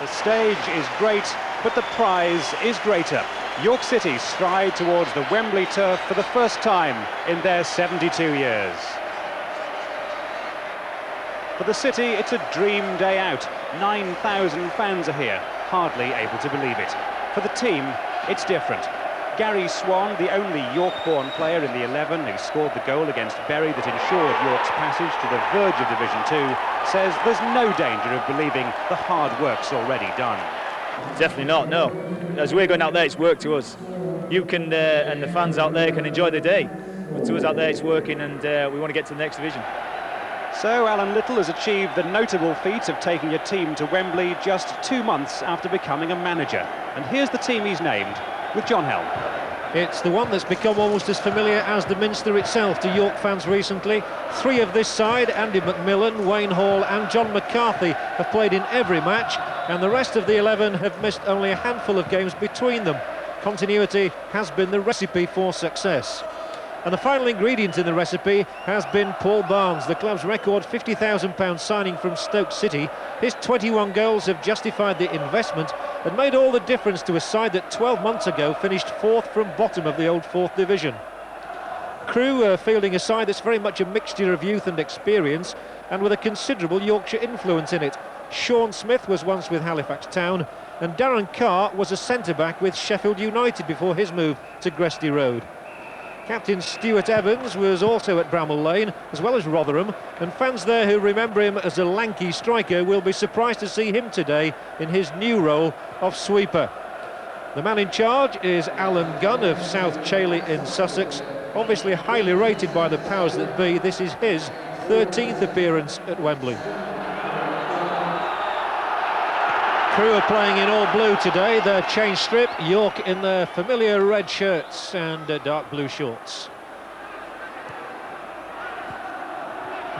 The stage is great, but the prize is greater. York City stride towards the Wembley turf for the first time in their 72 years. For the city, it's a dream day out. 9,000 fans are here, hardly able to believe it. For the team, it's different. Gary Swan, the only York-born player in the 11 who scored the goal against Bury that ensured York's passage to the verge of Division 2, says there's no danger of believing the hard work's already done. Definitely not, no. As we're going out there, it's work to us. You can, and the fans out there can enjoy the day. But to us out there, it's working, and we want to get to the next division. So Alan Little has achieved the notable feat of taking a team to Wembley just 2 months after becoming a manager. And here's the team he's named, with John Helm. It's the one that's become almost as familiar as the Minster itself to York fans recently. 3 of this side, Andy McMillan, Wayne Hall and John McCarthy, have played in every match, and the rest of the 11 have missed only a handful of games between them. Continuity has been the recipe for success. And the final ingredient in the recipe has been Paul Barnes, the club's record £50,000 signing from Stoke City. His 21 goals have justified the investment and made all the difference to a side that 12 months ago finished 4th from bottom of the old 4th division. Crewe are fielding a side that's very much a mixture of youth and experience, and with a considerable Yorkshire influence in it. Sean Smith was once with Halifax Town, and Darren Carr was a centre-back with Sheffield United before his move to Gresty Road. Captain Stuart Evans was also at Bramall Lane, as well as Rotherham, and fans there who remember him as a lanky striker will be surprised to see him today in his new role of sweeper. The man in charge is Alan Gunn of South Chailey in Sussex, obviously highly rated by the powers that be. This is his 13th appearance at Wembley. Crewe are playing in all blue today, their change strip. York in their familiar red shirts and dark blue shorts.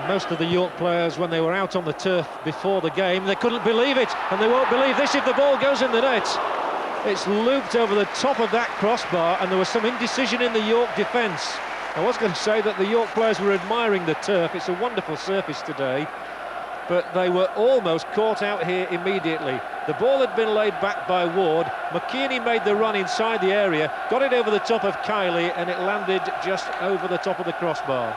Most of the York players, when they were out on the turf before the game, they couldn't believe it, and they won't believe this if the ball goes in the net. It's looped over the top of that crossbar, and there was some indecision in the York defence. I was going to say that the York players were admiring the turf. It's a wonderful surface today, but they were almost caught out here immediately. The ball had been laid back by Ward. McKinney made the run inside the area, got it over the top of Kiley, and it landed just over the top of the crossbar.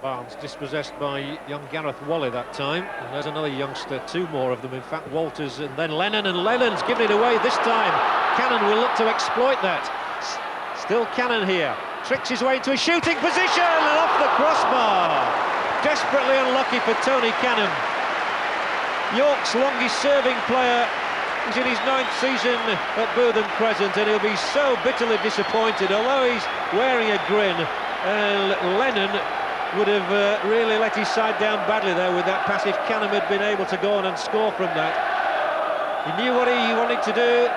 Barnes dispossessed by young Gareth Wally that time, and there's another youngster, 2 more of them, in fact, Walters and then Lennon, and Lennon's given it away this time. Cannon will look to exploit that. Still Cannon here, tricks his way into a shooting position and off the crossbar. Desperately unlucky for Tony Cannon. York's longest serving player is in his 9th season at Bootham Crescent, and he'll be so bitterly disappointed, although he's wearing a grin. Lennon would have really let his side down badly there with that pass if Cannon had been able to go on and score from that. He knew what he wanted to do,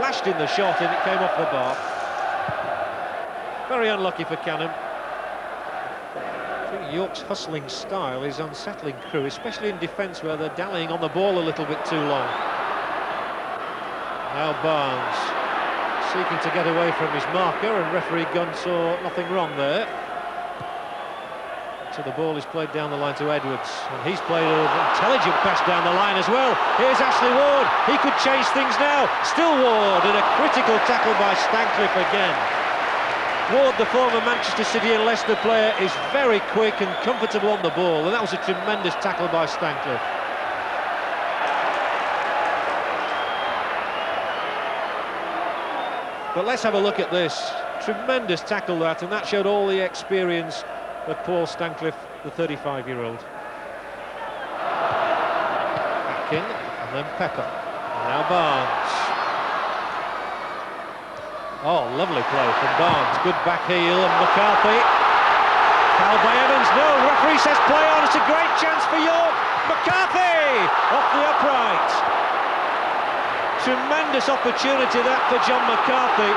lashed in the shot, and it came off the bar. Very unlucky for Cannon. I think York's hustling style is unsettling Crewe, especially in defence where they're dallying on the ball a little bit too long. Now Barnes seeking to get away from his marker, and referee Gunn saw nothing wrong there. So the ball is played down the line to Edwards, and he's played an intelligent pass down the line as well. Here's Ashley Ward, he could change things now. Still Ward, and a critical tackle by Stancliffe again. Ward, the former Manchester City and Leicester player, is very quick and comfortable on the ball, and that was a tremendous tackle by Stancliffe. But let's have a look at this. Tremendous tackle that, and that showed all the experience of Paul Stancliffe, the 35-year-old. Atkin, and then Pepper. And now Barnes. Oh, lovely play from Barnes. Good back heel, and McCarthy. Fouled by Evans. No, referee says play on. It's a great chance for York. McCarthy off the upright. Tremendous opportunity that for John McCarthy.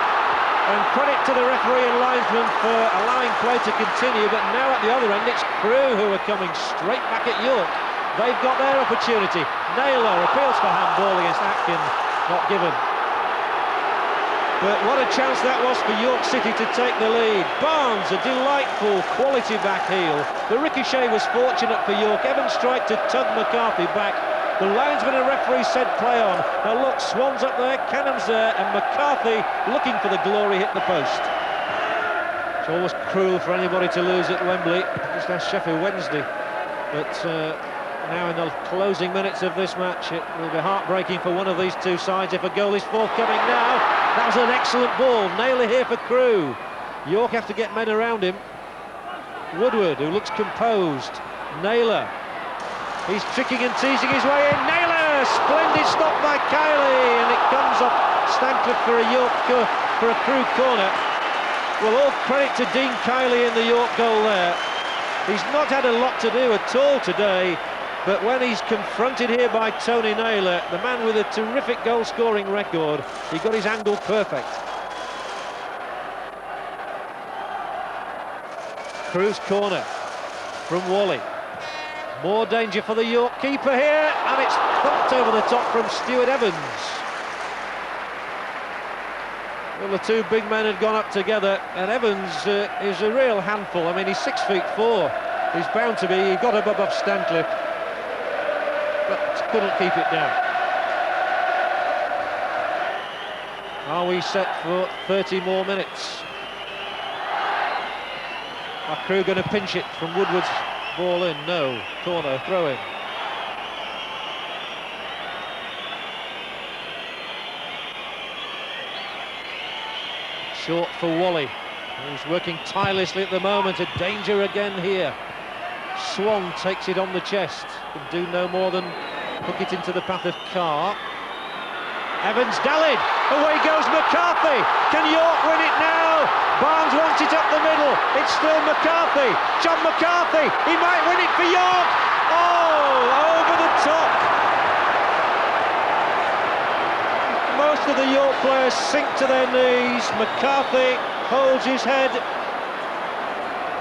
And credit to the referee and linesman for allowing play to continue. But now at the other end, it's Crewe who are coming straight back at York. They've got their opportunity. Naylor appeals for handball against Atkin. Not given. But what a chance that was for York City to take the lead. Barnes, a delightful quality back heel. The ricochet was fortunate for York. Evans tried to tug McCarthy back. The linesman and referee said play on. Now look, Swan's up there, Cannon's there, and McCarthy looking for the glory hit the post. It's always cruel for anybody to lose at Wembley. Just ask Sheffield Wednesday. But now in the closing minutes of this match, it will be heartbreaking for one of these two sides if a goal is forthcoming now. That was an excellent ball. Naylor here for Crewe. York have to get men around him. Woodward, who looks composed. Naylor. He's tricking and teasing his way in. Naylor! Splendid stop by Kiley, and it comes off Stancliffe for a Crewe corner. Well, all credit to Dean Kiley in the York goal there. He's not had a lot to do at all today, but when he's confronted here by Tony Naylor, the man with a terrific goal-scoring record, he got his angle perfect. Crewe's corner from Wally. More danger for the York keeper here, and it's thumped over the top from Stuart Evans. Well, the two big men had gone up together, and Evans is a real handful. I mean, he's 6'4". He's bound to be. He got up above Stancliffe, but couldn't keep it down. Are we set for 30 more minutes? Are Crewe going to pinch it from Woodward's ball in? No. Corner, throw in. Short for Wally, who's working tirelessly at the moment. A danger again here. Swan takes it on the chest. Can do no more than hook it into the path of Carr. Evans dallied. Away goes McCarthy. Can York win it now? Barnes wants it up the middle. It's still McCarthy. John McCarthy. He might win it for York. Oh, over the top. Most of the York players sink to their knees. McCarthy holds his head,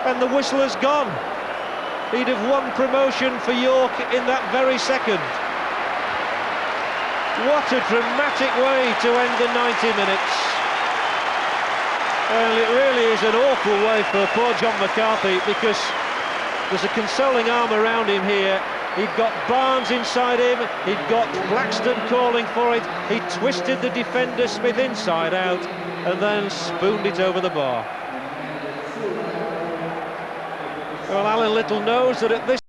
and the whistle has gone. He'd have won promotion for York in that very second. What a dramatic way to end the 90 minutes. Well, it really is an awful way for poor John McCarthy, because there's a consoling arm around him here. He'd got Barnes inside him, he'd got Blackstone calling for it, he twisted the defender Smith inside out, and then spooned it over the bar. Well, Alan Little knows that at this